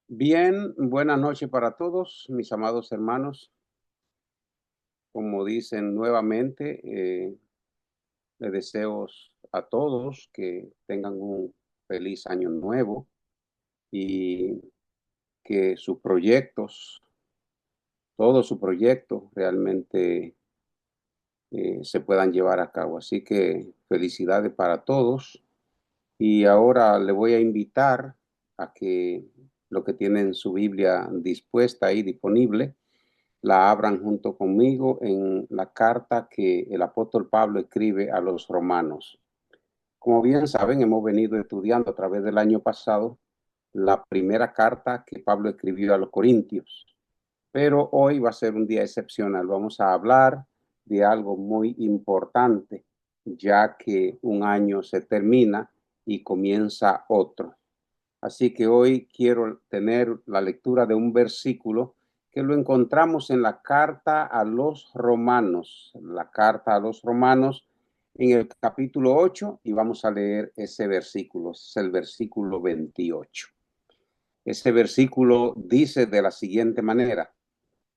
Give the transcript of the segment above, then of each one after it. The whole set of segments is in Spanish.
Bien, buenas noches para todos, mis amados hermanos. Como dicen nuevamente, les deseo a todos que tengan un feliz año nuevo y que sus proyectos, todo su proyecto realmente se puedan llevar a cabo. Así que felicidades para todos. Y ahora le voy a invitar a que lo que tienen su Biblia dispuesta y disponible, la abran junto conmigo en la carta que el apóstol Pablo escribe a los romanos. Como bien saben, hemos venido estudiando a través del año pasado la primera carta que Pablo escribió a los corintios, pero hoy va a ser un día excepcional. Vamos a hablar de algo muy importante, ya que un año se termina y comienza otro. Así que hoy quiero tener la lectura de un versículo que lo encontramos en la carta a los romanos, en el capítulo 8, y vamos a leer ese versículo, es el versículo 28. Ese versículo dice de la siguiente manera: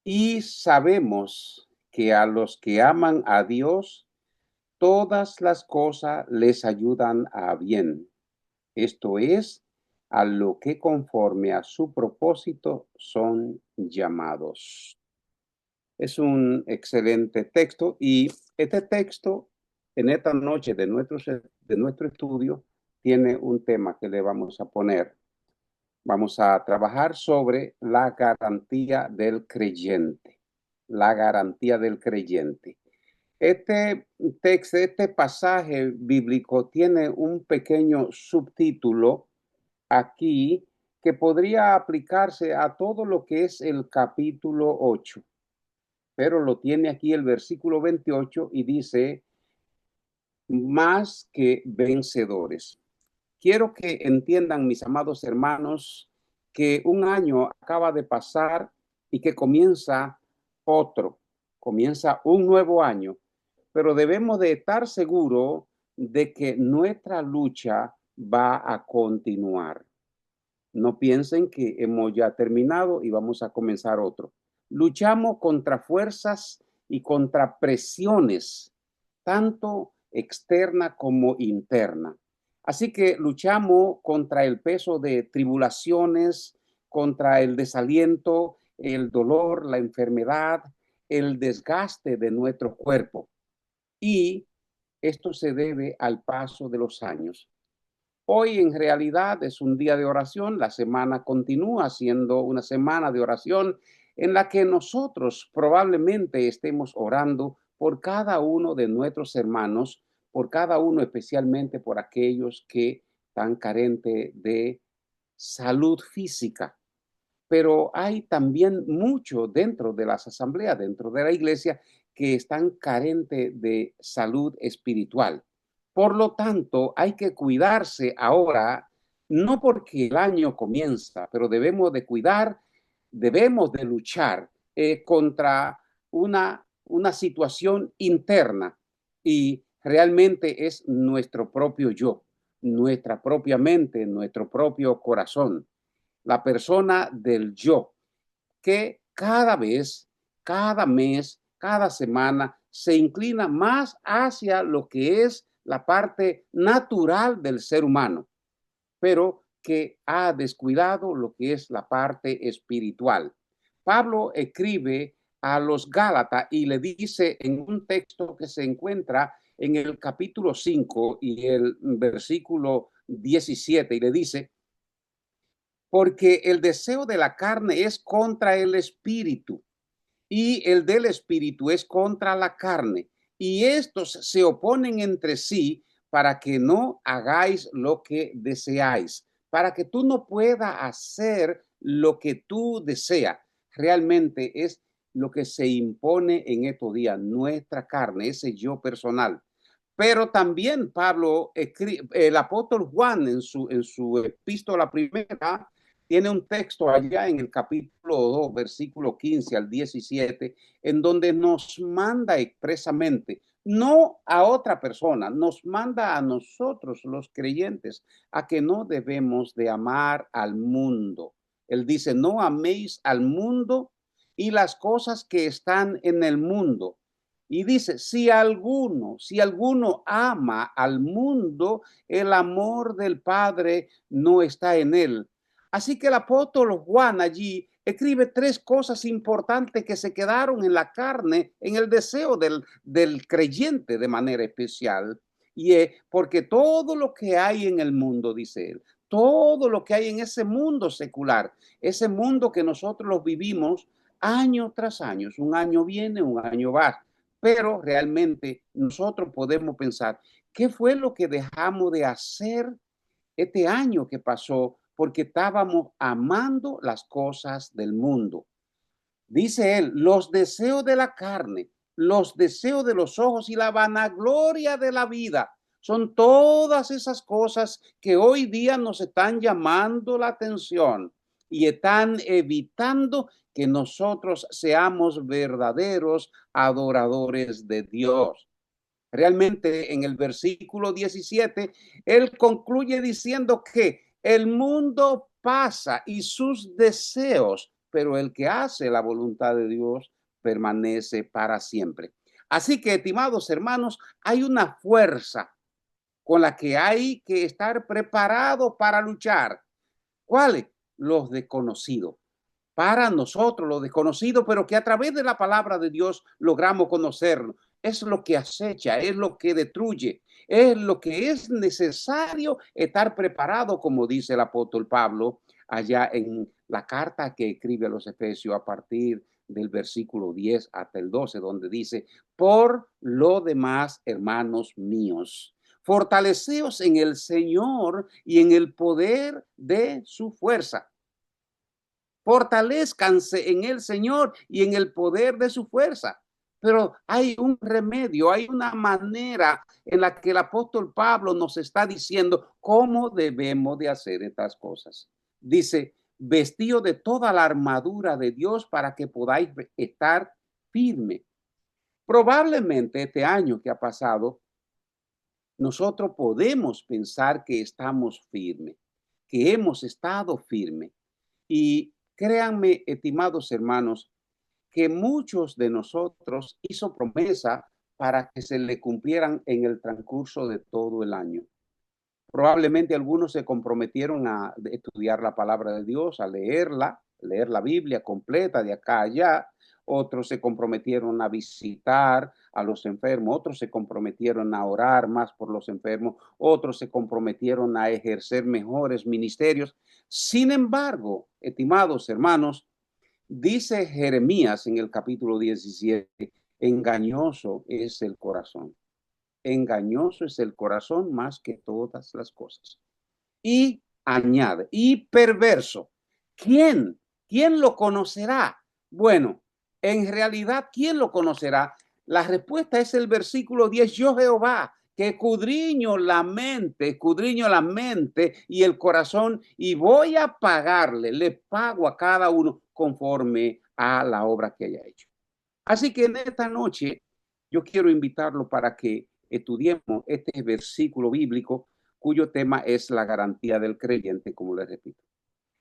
y sabemos que a los que aman a Dios, todas las cosas les ayudan a bien. Esto es, a lo que conforme a su propósito son llamados. Es un excelente texto y este texto en esta noche de nuestro estudio tiene un tema que le vamos a poner. Vamos a trabajar sobre la garantía del creyente. La garantía del creyente. Este texto, este pasaje bíblico tiene un pequeño subtítulo aquí que podría aplicarse a todo lo que es el capítulo 8, pero lo tiene aquí el versículo 28 y dice, más que vencedores. Quiero que entiendan, mis amados hermanos, que un año acaba de pasar y que comienza otro, comienza un nuevo año, pero debemos de estar seguros de que nuestra lucha va a continuar. No piensen que hemos ya terminado y vamos a comenzar otro. Luchamos contra fuerzas y contra presiones, tanto externa como interna. Así que luchamos contra el peso de tribulaciones, contra el desaliento, el dolor, la enfermedad, el desgaste de nuestro cuerpo. Y esto se debe al paso de los años. Hoy en realidad es un día de oración, la semana continúa siendo una semana de oración en la que nosotros probablemente estemos orando por cada uno de nuestros hermanos, por cada uno especialmente por aquellos que están carentes de salud física. Pero hay también mucho dentro de las asambleas, dentro de la iglesia, que están carentes de salud espiritual. Por lo tanto, hay que cuidarse ahora, no porque el año comienza, pero debemos de cuidar, debemos de luchar contra una situación interna y realmente es nuestro propio yo, nuestra propia mente, nuestro propio corazón, la persona del yo, que cada vez, cada mes, cada semana se inclina más hacia lo que es la parte natural del ser humano, pero que ha descuidado lo que es la parte espiritual. Pablo escribe a los Gálatas y le dice en un texto que se encuentra en el capítulo 5 y el versículo 17, y le dice, porque el deseo de la carne es contra el espíritu y el del espíritu es contra la carne. Y estos se oponen entre sí para que no hagáis lo que deseáis, para que tú no puedas hacer lo que tú deseas. Realmente es lo que se impone en estos días, nuestra carne, ese yo personal. Pero también Pablo, el apóstol Juan en su epístola primera, tiene un texto allá en el capítulo 2, versículo 15 al 17, en donde nos manda expresamente, no a otra persona, nos manda a nosotros los creyentes a que no debemos de amar al mundo. Él dice, no améis al mundo y las cosas que están en el mundo. Y dice, si alguno ama al mundo, el amor del Padre no está en él. Así que el apóstol Juan allí escribe tres cosas importantes que se quedaron en la carne, en el deseo del creyente de manera especial. Y es porque todo lo que hay en el mundo, dice él, todo lo que hay en ese mundo secular, ese mundo que nosotros los vivimos año tras año, un año viene, un año va, pero realmente nosotros podemos pensar, ¿qué fue lo que dejamos de hacer este año que pasó? Porque estábamos amando las cosas del mundo. Dice él, los deseos de la carne, los deseos de los ojos y la vanagloria de la vida. Son todas esas cosas que hoy día nos están llamando la atención y están evitando que nosotros seamos verdaderos adoradores de Dios. Realmente en el versículo 17, él concluye diciendo que el mundo pasa y sus deseos, pero el que hace la voluntad de Dios permanece para siempre. Así que, estimados hermanos, hay una fuerza con la que hay que estar preparado para luchar. ¿Cuáles? Los desconocidos. Para nosotros, los desconocidos, pero que a través de la palabra de Dios logramos conocerlo. Es lo que acecha, es lo que destruye, es lo que es necesario estar preparado, como dice el apóstol Pablo allá en la carta que escribe a los Efesios a partir del versículo 10 hasta el 12, donde dice, por lo demás, hermanos míos, fortaleceos en el Señor y en el poder de su fuerza. Fortalezcanse en el Señor y en el poder de su fuerza. Pero hay un remedio, hay una manera en la que el apóstol Pablo nos está diciendo cómo debemos de hacer estas cosas. Dice, vestido de toda la armadura de Dios para que podáis estar firme. Probablemente este año que ha pasado, nosotros podemos pensar que estamos firmes, que hemos estado firmes. Y créanme, estimados hermanos, que muchos de nosotros hizo promesa para que se le cumplieran en el transcurso de todo el año. Probablemente algunos se comprometieron a estudiar la palabra de Dios, a leerla, leer la Biblia completa de acá a allá. Otros se comprometieron a visitar a los enfermos, otros se comprometieron a orar más por los enfermos, otros se comprometieron a ejercer mejores ministerios. Sin embargo, estimados hermanos, dice Jeremías en el capítulo 17, engañoso es el corazón. Engañoso es el corazón más que todas las cosas. Y añade, y perverso. ¿Quién? ¿Quién lo conocerá? Bueno, en realidad, ¿quién lo conocerá? La respuesta es el versículo 10, yo Jehová, que escudriño la mente y el corazón, y voy a pagarle, le pago a cada uno conforme a la obra que haya hecho. Así que en esta noche yo quiero invitarlo para que estudiemos este versículo bíblico cuyo tema es la garantía del creyente, como les repito.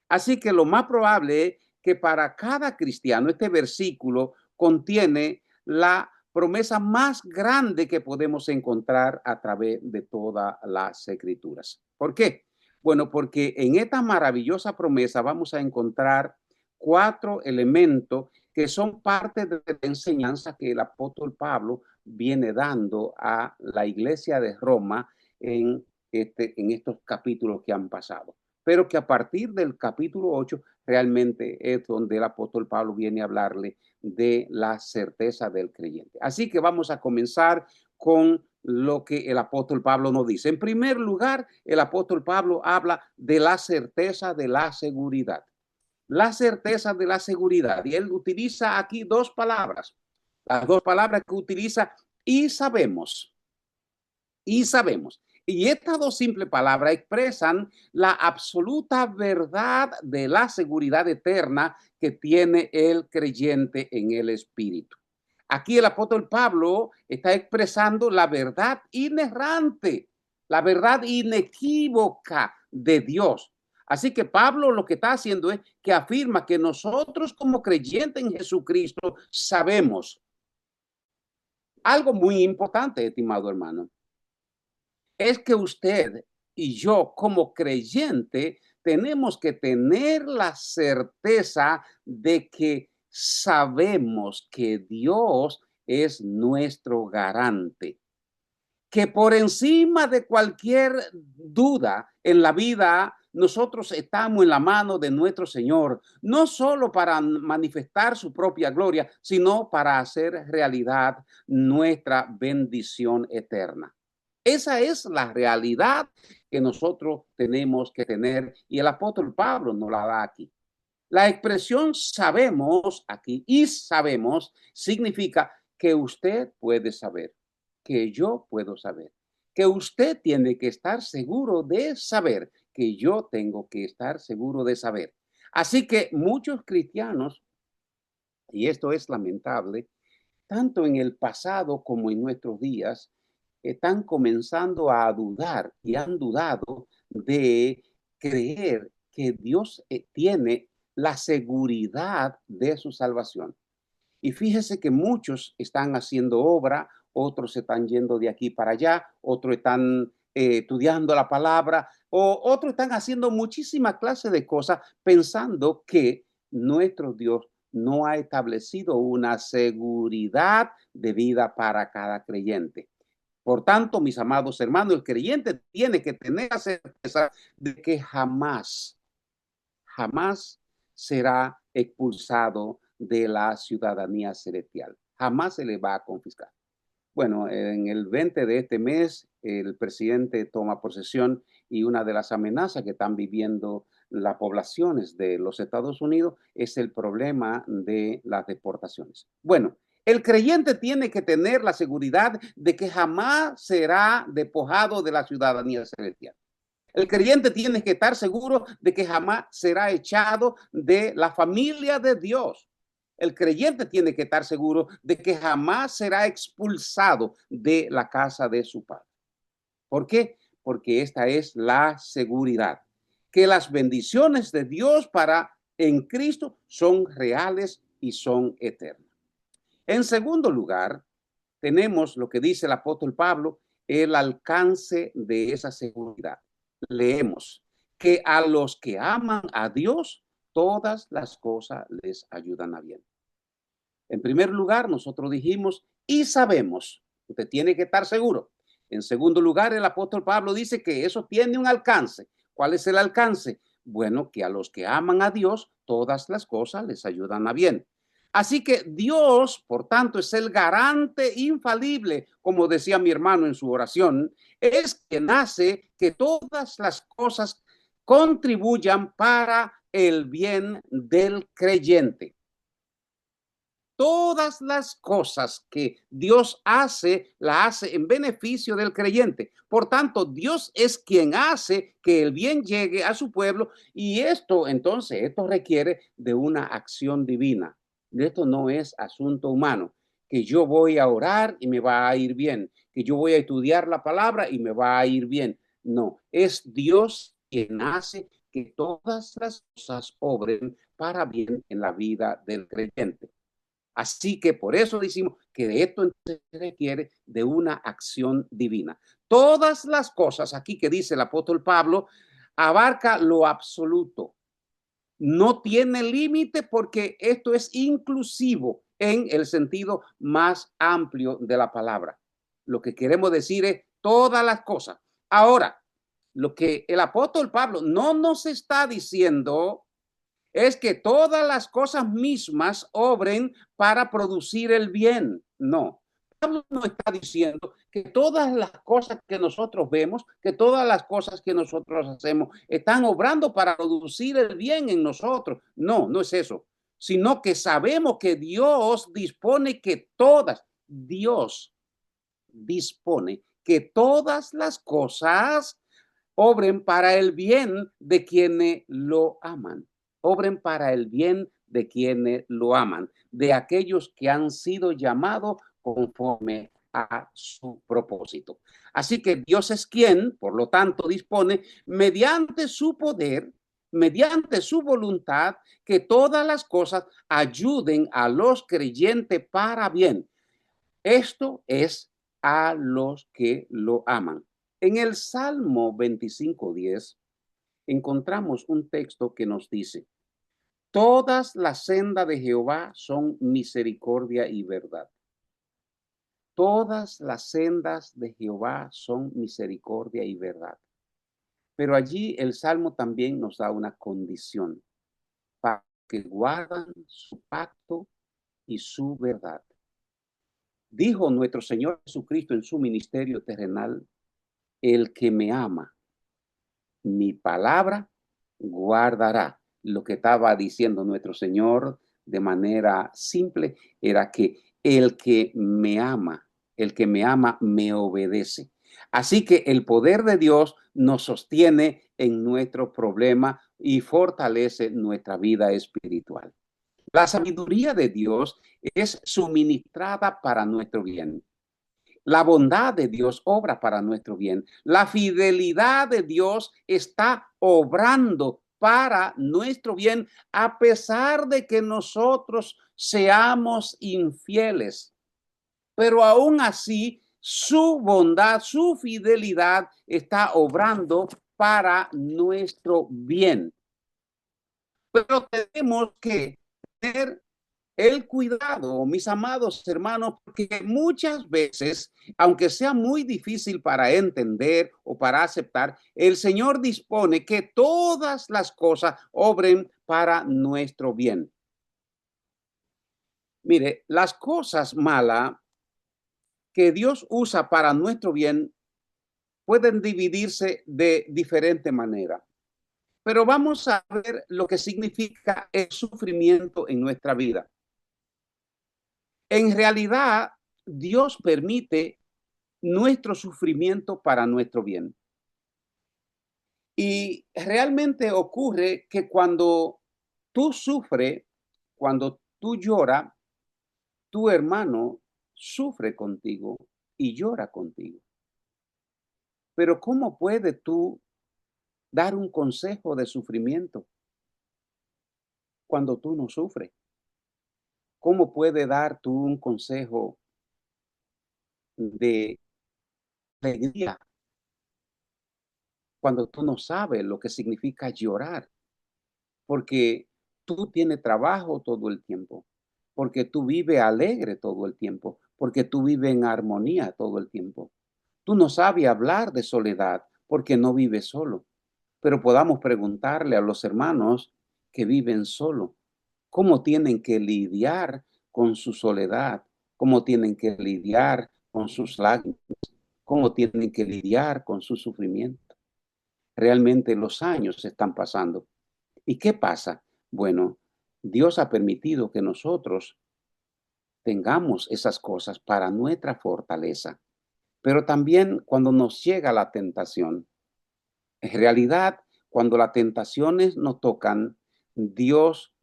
Así que lo más probable es que para cada cristiano este versículo contiene la promesa más grande que podemos encontrar a través de todas las escrituras. ¿Por qué? Bueno, porque en esta maravillosa promesa vamos a encontrar 4 elementos que son parte de la enseñanza que el apóstol Pablo viene dando a la iglesia de Roma en estos capítulos que han pasado. Pero que a partir del capítulo 8 realmente es donde el apóstol Pablo viene a hablarle de la certeza del creyente. Así que vamos a comenzar con lo que el apóstol Pablo nos dice. En primer lugar, el apóstol Pablo habla de la certeza de la seguridad. La certeza de la seguridad. Y él utiliza aquí dos palabras. Las dos palabras que utiliza, y sabemos. Y sabemos. Y estas dos simples palabras expresan la absoluta verdad de la seguridad eterna que tiene el creyente en el Espíritu. Aquí el apóstol Pablo está expresando la verdad inerrante, la verdad inequívoca de Dios. Así que Pablo lo que está haciendo es que afirma que nosotros como creyentes en Jesucristo sabemos algo muy importante, estimado hermano, es que usted y yo como creyente tenemos que tener la certeza de que sabemos que Dios es nuestro garante, que por encima de cualquier duda en la vida, nosotros estamos en la mano de nuestro Señor, no solo para manifestar su propia gloria, sino para hacer realidad nuestra bendición eterna. Esa es la realidad que nosotros tenemos que tener y el apóstol Pablo nos la da aquí. La expresión sabemos aquí y sabemos significa que usted puede saber, que yo puedo saber, que usted tiene que estar seguro de saber, que yo tengo que estar seguro de saber. Así que muchos cristianos, y esto es lamentable, tanto en el pasado como en nuestros días, están comenzando a dudar y han dudado de creer que Dios tiene la seguridad de su salvación. Y fíjese que muchos están haciendo obra, otros se están yendo de aquí para allá, otros están estudiando la palabra, o otros están haciendo muchísimas clases de cosas pensando que nuestro Dios no ha establecido una seguridad de vida para cada creyente. Por tanto, mis amados hermanos, el creyente tiene que tener la certeza de que jamás será expulsado de la ciudadanía celestial. Jamás se le va a confiscar. Bueno, en el 20 de este mes, el presidente toma posesión y una de las amenazas que están viviendo las poblaciones de los Estados Unidos es el problema de las deportaciones. Bueno, el creyente tiene que tener la seguridad de que jamás será despojado de la ciudadanía celestial. El creyente tiene que estar seguro de que jamás será echado de la familia de Dios. El creyente tiene que estar seguro de que jamás será expulsado de la casa de su padre. ¿Por qué? Porque esta es la seguridad, que las bendiciones de Dios para en Cristo son reales y son eternas. En segundo lugar, tenemos lo que dice el apóstol Pablo, el alcance de esa seguridad. Leemos que a los que aman a Dios, todas las cosas les ayudan a bien. En primer lugar, nosotros dijimos y sabemos, usted tiene que estar seguro. En segundo lugar, el apóstol Pablo dice que eso tiene un alcance. ¿Cuál es el alcance? Bueno, que a los que aman a Dios, todas las cosas les ayudan a bien. Así que Dios, por tanto, es el garante infalible, como decía mi hermano en su oración, es quien hace que todas las cosas contribuyan para el bien del creyente. Todas las cosas que Dios hace, la hace en beneficio del creyente. Por tanto, Dios es quien hace que el bien llegue a su pueblo y esto requiere de una acción divina. Esto no es asunto humano, que yo voy a orar y me va a ir bien, que yo voy a estudiar la palabra y me va a ir bien. No, es Dios quien hace que todas las cosas obren para bien en la vida del creyente. Así que por eso decimos que de esto se requiere de una acción divina. Todas las cosas aquí que dice el apóstol Pablo abarca lo absoluto. No tiene límite porque esto es inclusivo en el sentido más amplio de la palabra. Lo que queremos decir es todas las cosas. Ahora, lo que el apóstol Pablo no nos está diciendo es que todas las cosas mismas obren para producir el bien. No. Pablo no está diciendo que todas las cosas que nosotros vemos, que todas las cosas que nosotros hacemos están obrando para producir el bien en nosotros. No, no es eso. Sino que sabemos que Dios dispone que todas las cosas obren para el bien de quienes lo aman. Obren para el bien de quienes lo aman, de aquellos que han sido llamados conforme a su propósito. Así que Dios es quien, por lo tanto, dispone mediante su poder, mediante su voluntad, que todas las cosas ayuden a los creyentes para bien. Esto es a los que lo aman. En el Salmo 25:10 encontramos un texto que nos dice: todas las sendas de Jehová son misericordia y verdad. Todas las sendas de Jehová son misericordia y verdad. Pero allí el Salmo también nos da una condición: para que guardan su pacto y su verdad. Dijo nuestro Señor Jesucristo en su ministerio terrenal: el que me ama, mi palabra guardará. Lo que estaba diciendo nuestro Señor de manera simple era que el que me ama, me obedece. Así que el poder de Dios nos sostiene en nuestro problema y fortalece nuestra vida espiritual. La sabiduría de Dios es suministrada para nuestro bien. La bondad de Dios obra para nuestro bien. La fidelidad de Dios está obrando para nuestro bien, a pesar de que nosotros seamos infieles. Pero aún así, su bondad, su fidelidad está obrando para nuestro bien. Pero tenemos que tener el cuidado, mis amados hermanos, porque muchas veces, aunque sea muy difícil para entender o para aceptar, el Señor dispone que todas las cosas obren para nuestro bien. Mire, las cosas malas que Dios usa para nuestro bien pueden dividirse de diferente manera. Pero vamos a ver lo que significa el sufrimiento en nuestra vida. En realidad, Dios permite nuestro sufrimiento para nuestro bien. Y realmente ocurre que cuando tú sufres, cuando tú lloras, tu hermano sufre contigo y llora contigo. Pero ¿cómo puedes tú dar un consejo de sufrimiento cuando tú no sufres? ¿Cómo puede dar tú un consejo de alegría cuando tú no sabes lo que significa llorar? Porque tú tienes trabajo todo el tiempo, porque tú vives alegre todo el tiempo, porque tú vives en armonía todo el tiempo. Tú no sabes hablar de soledad porque no vives solo, pero podamos preguntarle a los hermanos que viven solo, cómo tienen que lidiar con su soledad, cómo tienen que lidiar con sus lágrimas, cómo tienen que lidiar con su sufrimiento. Realmente los años se están pasando. ¿Y qué pasa? Bueno, Dios ha permitido que nosotros tengamos esas cosas para nuestra fortaleza, pero también cuando nos llega la tentación. En realidad, cuando las tentaciones nos tocan, Dios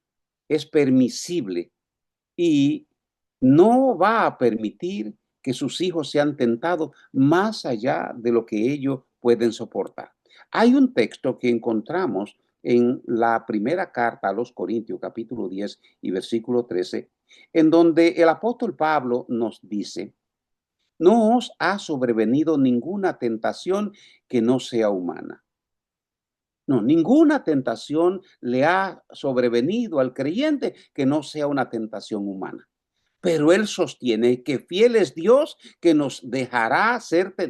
es permisible y no va a permitir que sus hijos sean tentados más allá de lo que ellos pueden soportar. Hay un texto que encontramos en la primera carta a los Corintios, capítulo 10 y versículo 13, en donde el apóstol Pablo nos dice: no os ha sobrevenido ninguna tentación que no sea humana. No, ninguna tentación le ha sobrevenido al creyente que no sea una tentación humana. Pero él sostiene que fiel es Dios, que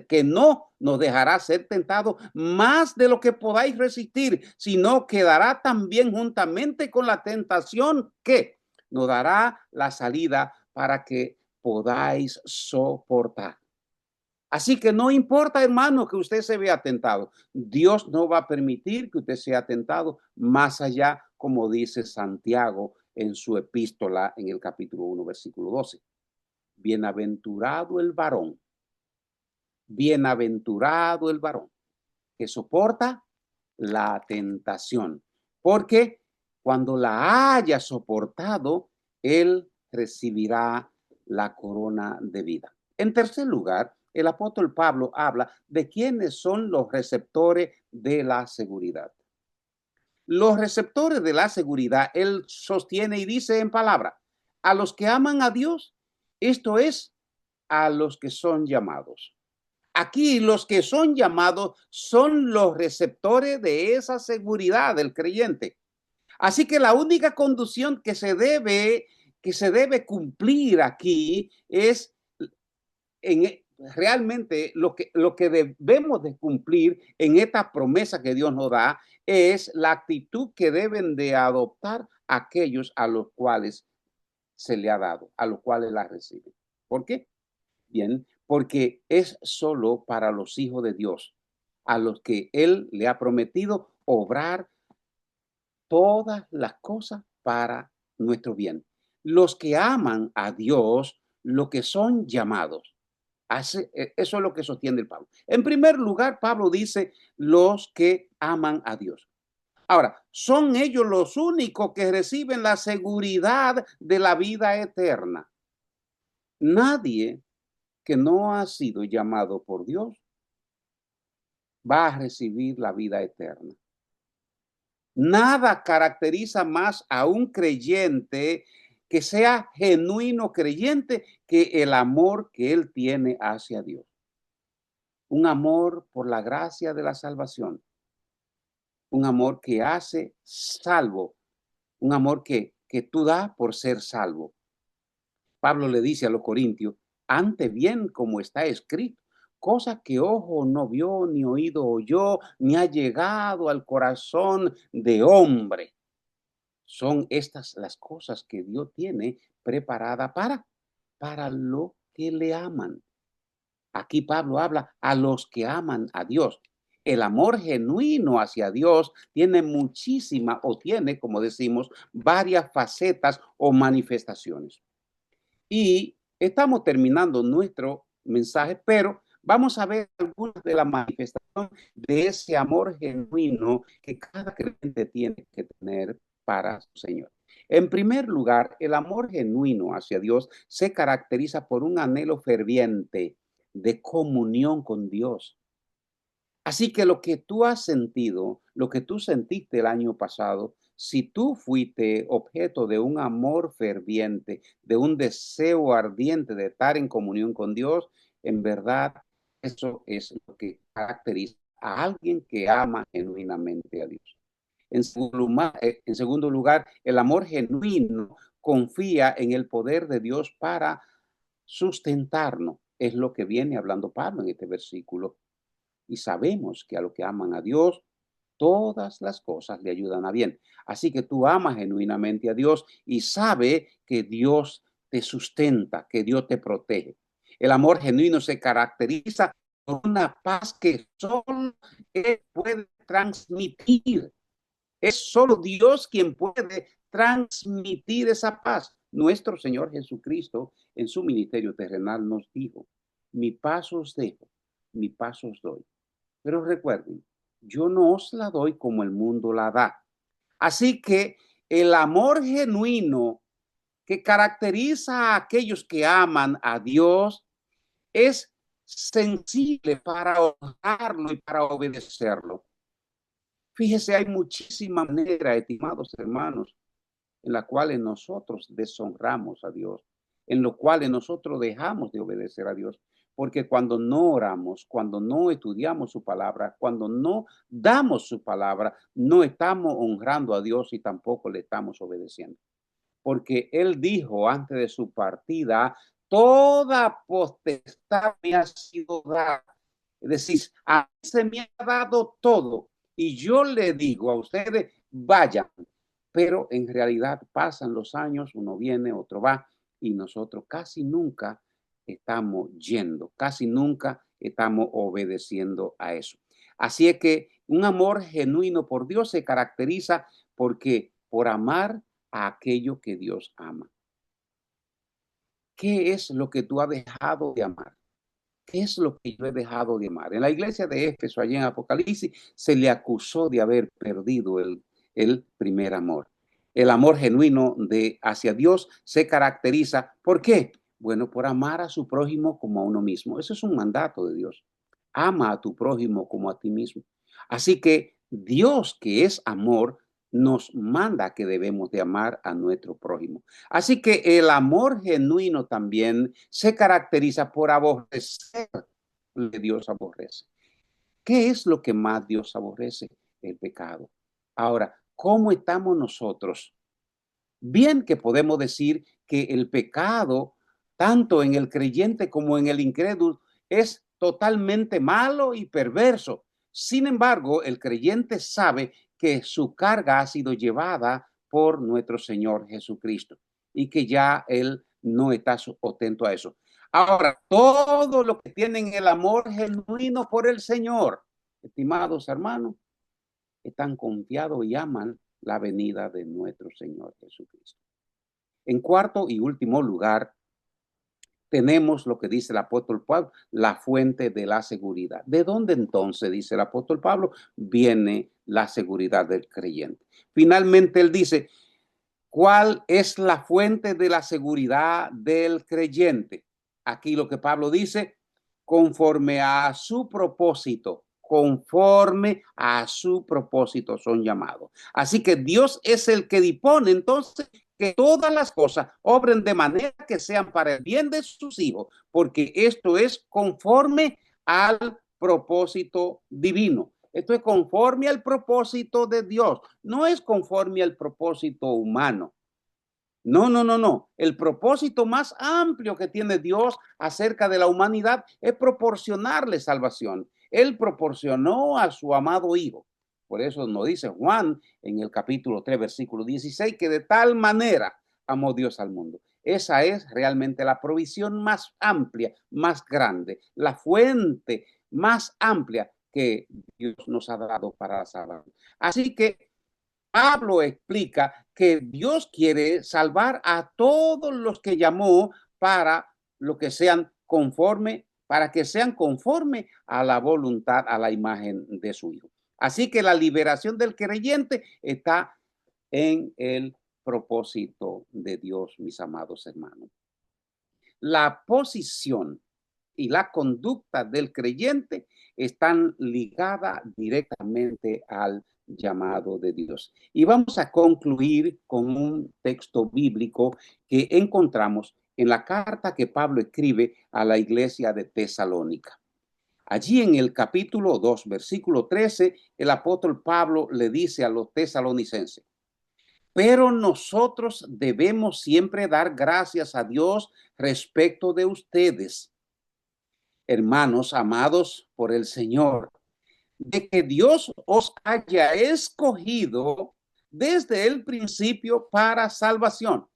que no nos dejará ser tentado más de lo que podáis resistir, sino que dará también juntamente con la tentación que nos dará la salida para que podáis soportar. Así que no importa, hermano, que usted se vea tentado. Dios no va a permitir que usted sea tentado más allá, como dice Santiago en su epístola en el capítulo 1, versículo 12. Bienaventurado el varón, Bienaventurado el varón que soporta la tentación, porque cuando la haya soportado, él recibirá la corona de vida. En tercer lugar, el apóstol Pablo habla de quiénes son los receptores de la seguridad. Los receptores de la seguridad, él sostiene y dice en palabra, a los que aman a Dios, esto es, a los que son llamados. Aquí los que son llamados son los receptores de esa seguridad del creyente. Así que la única condición que se debe cumplir aquí es realmente lo que debemos de cumplir en esta promesa que Dios nos da es la actitud que deben de adoptar aquellos a los cuales se le ha dado, a los cuales la reciben. ¿Por qué? Bien, porque es solo para los hijos de Dios, a los que Él le ha prometido obrar todas las cosas para nuestro bien. Los que aman a Dios, los que son llamados. Eso es lo que sostiene el Pablo. En primer lugar, Pablo dice los que aman a Dios. Ahora, son ellos los únicos que reciben la seguridad de la vida eterna. Nadie que no ha sido llamado por Dios va a recibir la vida eterna. Nada caracteriza más a un creyente que sea genuino creyente que el amor que él tiene hacia Dios. Un amor por la gracia de la salvación. Un amor que hace salvo. Un amor que tú das por ser salvo. Pablo le dice a los corintios, antes bien como está escrito, cosa que ojo no vio, ni oído oyó, ni ha llegado al corazón de hombre. Son estas las cosas que Dios tiene preparada para lo que le aman. Aquí Pablo habla a los que aman a Dios. El amor genuino hacia Dios tiene muchísima o tiene, como decimos, varias facetas o manifestaciones. Y estamos terminando nuestro mensaje, pero vamos a ver algunas de las manifestaciones de ese amor genuino que cada creyente tiene que tener para su Señor. En primer lugar, el amor genuino hacia Dios se caracteriza por un anhelo ferviente de comunión con Dios. Así que lo que tú has sentido, lo que tú sentiste el año pasado, si tú fuiste objeto de un amor ferviente, de un deseo ardiente de estar en comunión con Dios, en verdad eso es lo que caracteriza a alguien que ama genuinamente a Dios. En segundo lugar, el amor genuino confía en el poder de Dios para sustentarnos. Es lo que viene hablando Pablo en este versículo. Y sabemos que a los que aman a Dios, todas las cosas le ayudan a bien. Así que tú amas genuinamente a Dios y sabe que Dios te sustenta, que Dios te protege. El amor genuino se caracteriza por una paz que solo Él puede transmitir. Es solo Dios quien puede transmitir esa paz. Nuestro Señor Jesucristo en su ministerio terrenal nos dijo, mi paz os dejo, mi paz os doy. Pero recuerden, yo no os la doy como el mundo la da. Así que el amor genuino que caracteriza a aquellos que aman a Dios es sensible para honrarlo y para obedecerlo. Fíjese, hay muchísimas maneras, estimados hermanos, en las cuales nosotros deshonramos a Dios, en los cuales nosotros dejamos de obedecer a Dios. Porque cuando no oramos, cuando no estudiamos su palabra, cuando no damos su palabra, no estamos honrando a Dios y tampoco le estamos obedeciendo. Porque Él dijo antes de su partida, toda potestad me ha sido dada. Es decir, a mí se me ha dado todo y yo le digo a ustedes, vayan, pero en realidad pasan los años, uno viene, otro va, y nosotros casi nunca estamos yendo, casi nunca estamos obedeciendo a eso. Así es que un amor genuino por Dios se caracteriza porque por amar a aquello que Dios ama. ¿Qué es lo que tú has dejado de amar? ¿Qué es lo que yo he dejado de amar? En la iglesia de Éfeso, allí en Apocalipsis, se le acusó de haber perdido el primer amor. El amor genuino hacia Dios se caracteriza, ¿por qué? Bueno, por amar a su prójimo como a uno mismo. Eso es un mandato de Dios. Ama a tu prójimo como a ti mismo. Así que Dios, que es amor, nos manda que debemos de amar a nuestro prójimo. Así que el amor genuino también se caracteriza por aborrecer lo que Dios aborrece. ¿Qué es lo que más Dios aborrece? El pecado. Ahora, ¿cómo estamos nosotros? Bien que podemos decir que el pecado, tanto en el creyente como en el incrédulo, es totalmente malo y perverso. Sin embargo, el creyente sabe que su carga ha sido llevada por nuestro Señor Jesucristo y que ya Él no está atento a eso. Ahora, todo lo que tienen el amor genuino por el Señor, estimados hermanos, están confiados y aman la venida de nuestro Señor Jesucristo. En cuarto y último lugar, tenemos lo que dice el apóstol Pablo, la fuente de la seguridad. ¿De dónde entonces, dice el apóstol Pablo, viene la seguridad del creyente? Finalmente él dice, ¿cuál es la fuente de la seguridad del creyente? Aquí lo que Pablo dice, conforme a su propósito, conforme a su propósito son llamados. Así que Dios es el que dispone entonces que todas las cosas obren de manera que sean para el bien de sus hijos, porque esto es conforme al propósito divino. Esto es conforme al propósito de Dios, no es conforme al propósito humano. No, no, no, no. El propósito más amplio que tiene Dios acerca de la humanidad es proporcionarle salvación. Él proporcionó a su amado Hijo. Por eso nos dice Juan en el capítulo 3, versículo 16, que de tal manera amó Dios al mundo. Esa es realmente la provisión más amplia, más grande, la fuente más amplia que Dios nos ha dado para la salvación. Así que Pablo explica que Dios quiere salvar a todos los que llamó para lo que sean conforme, para que sean conforme a la voluntad, a la imagen de su Hijo. Así que la liberación del creyente está en el propósito de Dios, mis amados hermanos. La posición y la conducta del creyente están ligadas directamente al llamado de Dios. Y vamos a concluir con un texto bíblico que encontramos en la carta que Pablo escribe a la iglesia de Tesalónica. Allí en el capítulo 2, versículo 13, el apóstol Pablo le dice a los tesalonicenses, pero nosotros debemos siempre dar gracias a Dios respecto de ustedes, hermanos amados por el Señor, de que Dios os haya escogido desde el principio para salvación.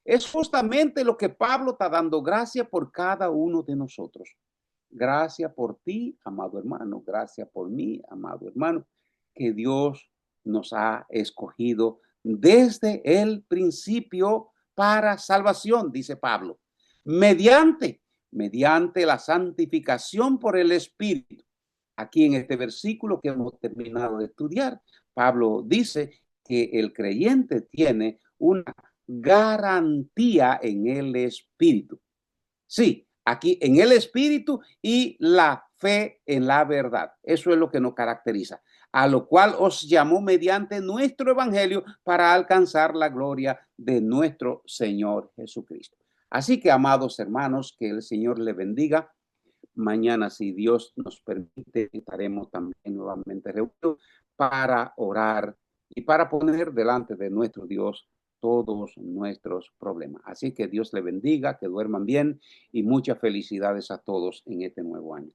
Es justamente lo que Pablo está dando gracias por cada uno de nosotros. Gracias por ti, amado hermano. Gracias por mí, amado hermano, que Dios nos ha escogido desde el principio para salvación, dice Pablo, mediante la santificación por el Espíritu. Aquí en este versículo que hemos terminado de estudiar, Pablo dice que el creyente tiene una garantía en el Espíritu. Sí, aquí en el Espíritu y la fe en la verdad. Eso es lo que nos caracteriza. A lo cual os llamó mediante nuestro evangelio para alcanzar la gloria de nuestro Señor Jesucristo. Así que, amados hermanos, que el Señor le bendiga. Mañana, si Dios nos permite, estaremos también nuevamente reunidos para orar y para poner delante de nuestro Dios todos nuestros problemas. Así que Dios le bendiga, que duerman bien y muchas felicidades a todos en este nuevo año.